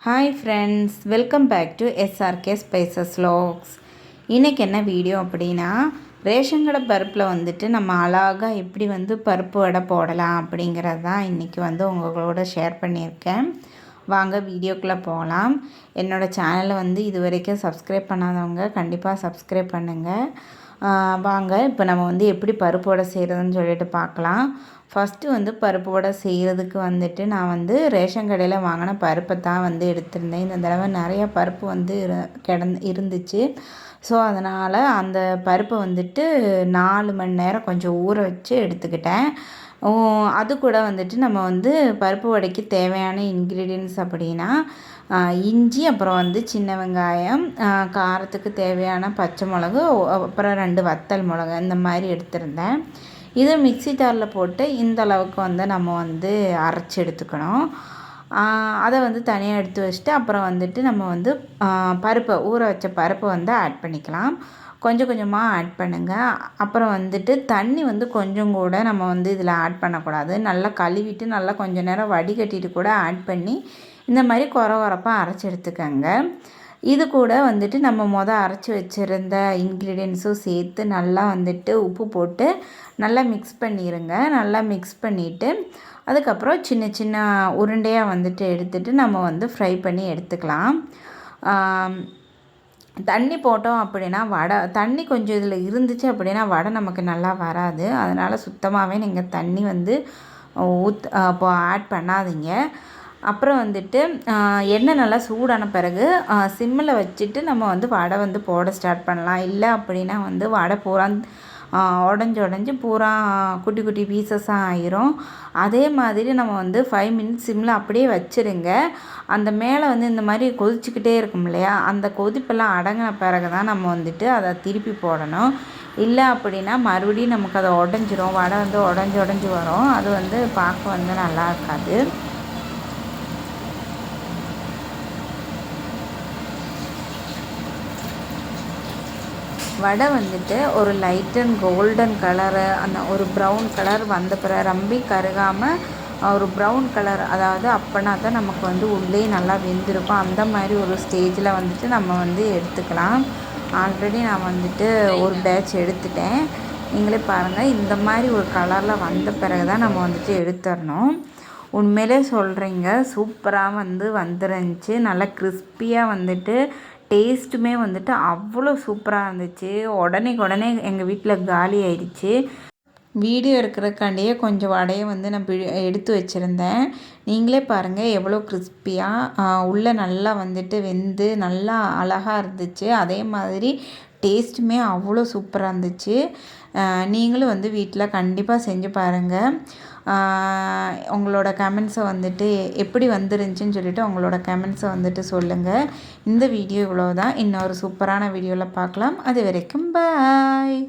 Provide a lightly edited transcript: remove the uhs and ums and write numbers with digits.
Hi friends, welcome back to SRK spices vlogs. இன்றைக்கி என்ன video அப்படின்னா, ரேஷன் கடை பருப்பில் வந்துட்டு நம்ம அழகாக எப்படி பருப்பு வடை போடலாம் அப்படிங்கிறது தான் இன்றைக்கி உங்களோட ஷேர் பண்ணியிருக்கேன். வாங்க வீடியோக்குள்ளே போகலாம். என்னோடய சேனலை இது வரைக்கும் சப்ஸ்கிரைப் பண்ணாதவங்க கண்டிப்பாக சப்ஸ்கிரைப் பண்ணுங்கள். வாங்க இப்போ நம்ம எப்படி பருப்பு வடை செய்கிறதுன்னு சொல்லிட்டு பார்க்கலாம். ஃபஸ்ட்டு பருப்பு வடை செய்கிறதுக்கு நான் ரேஷன் கடையில் வாங்கின பருப்பை தான் எடுத்திருந்தேன். இந்த தடவை நிறையா பருப்பு இருந்துச்சு. ஸோ அதனால் அந்த பருப்பை 4 மணி நேரம் கொஞ்சம் ஊற வச்சு எடுத்துக்கிட்டேன். அது கூட நம்ம பருப்பு வடைக்கு தேவையான இன்க்ரீடியன்ட்ஸ் அப்படின்னா இஞ்சி, அப்புறம் சின்ன வெங்காயம், காரத்துக்கு தேவையான பச்சை மிளகு, அப்புறம் 2 வத்தல் மிளகு இந்த மாதிரி எடுத்திருந்தேன். இதை மிக்ஸி ஜாரில் போட்டு இந்த அளவுக்கு நம்ம அரைச்சி எடுத்துக்கணும். அதை தனியாக எடுத்து வச்சுட்டு அப்புறம் நம்ம பருப்பை ஊற வச்ச பருப்பை ஆட் பண்ணிக்கலாம். கொஞ்சம் கொஞ்சமாக ஆட் பண்ணுங்கள். அப்புறம் தண்ணி கொஞ்சம் கூட நம்ம இதில் ஆட் பண்ணக்கூடாது. நல்லா கழுவிட்டு நல்லா கொஞ்சம் நேரம் வடிகட்டிட்டு கூட ஆட் பண்ணி இந்த மாதிரி கொரப்பாக அரைச்சி எடுத்துக்கோங்க. இது கூட நம்ம அரைச்சி வச்சுருந்த இன்க்ரீடியன்ஸும் சேர்த்து நல்லா உப்பு போட்டு நல்லா மிக்ஸ் பண்ணிடுங்க. நல்லா மிக்ஸ் பண்ணிவிட்டு அதுக்கப்புறம் சின்ன சின்ன உருண்டையாக எடுத்துகிட்டு நம்ம ஃப்ரை பண்ணி எடுத்துக்கலாம். தண்ணி போட்டோம் அப்படின்னா வடை தண்ணி கொஞ்சம் இதில் இருந்துச்சு அப்படின்னா வடை நமக்கு நல்லா வராது. அதனால் சுத்தமாகவே நீங்கள் தண்ணி இப்போ ஆட் பண்ணாதீங்க. அப்புறம் எண்ணெய் நல்லா சூடான பிறகு சிம்மில் வச்சுட்டு நம்ம வடை போட ஸ்டார்ட் பண்ணலாம். இல்லை அப்படின்னா வடை பூரா உடஞ்சி பூரா குட்டி குட்டி பீசஸாக ஆயிரும். அதே மாதிரி நம்ம 5 மினிட்ஸ் சிம்மில் அப்படியே வச்சுருங்க. அந்த மேலே இந்த மாதிரி கொதிச்சுக்கிட்டே இருக்கும் இல்லையா, அந்த கொதிப்பெல்லாம் அடங்கின பிறகு தான் நம்ம அதை திருப்பி போடணும். இல்லை அப்படின்னா மறுபடியும் நமக்கு அதை உடஞ்சிரும். வடை உடஞ்சி வரும். அது பார்க்க நல்லா இருக்காது. வடை ஒரு லைட் அண்ட் கோல்டன் கலரு, அந்த ஒரு ப்ரௌன் கலர் வந்த பிறகு ரொம்ப கருகாமல் ஒரு ப்ரௌன் கலர், அதாவது அப்போனா தான் நமக்கு உள்ளே நல்லா வெந்திருக்கும். அந்த மாதிரி ஒரு ஸ்டேஜில் நம்ம எடுத்துக்கலாம். ஆல்ரெடி நான் ஒரு பேட்ச் எடுத்துட்டேன். நீங்களே பாருங்கள், இந்த மாதிரி ஒரு கலரில் வந்த பிறகு தான் நம்ம எடுத்துடணும். உண்மையிலே சொல்கிறீங்க, சூப்பராக வந்துருந்துச்சு. நல்லா கிறிஸ்பியாக டேஸ்ட்டுமே அவ்வளோ சூப்பராக இருந்துச்சு. உடனே எங்கள் வீட்டில் காலி ஆயிடுச்சு. வீடியோ இருக்கிறதுக்காண்டியே கொஞ்சம் வடையை நான் எடுத்து வச்சுருந்தேன். நீங்களே பாருங்கள் எவ்வளோ கிறிஸ்பியாக உள்ளே நல்லா வெந்து நல்லா அழகாக இருந்துச்சு. அதே மாதிரி டேஸ்ட்டுமே அவ்வளோ சூப்பராக இருந்துச்சு. நீங்களும் வீட்டில் கண்டிப்பாக செஞ்சு பாருங்கள். உங்களோட கமெண்ட்ஸை எப்படி வந்துருந்துச்சின்னு சொல்லிவிட்டு உங்களோட கமெண்ட்ஸை சொல்லுங்கள். இந்த வீடியோ இவ்வளோ தான். இன்னொரு சூப்பரான வீடியோவில் பார்க்கலாம். அது வரைக்கும் பாய்.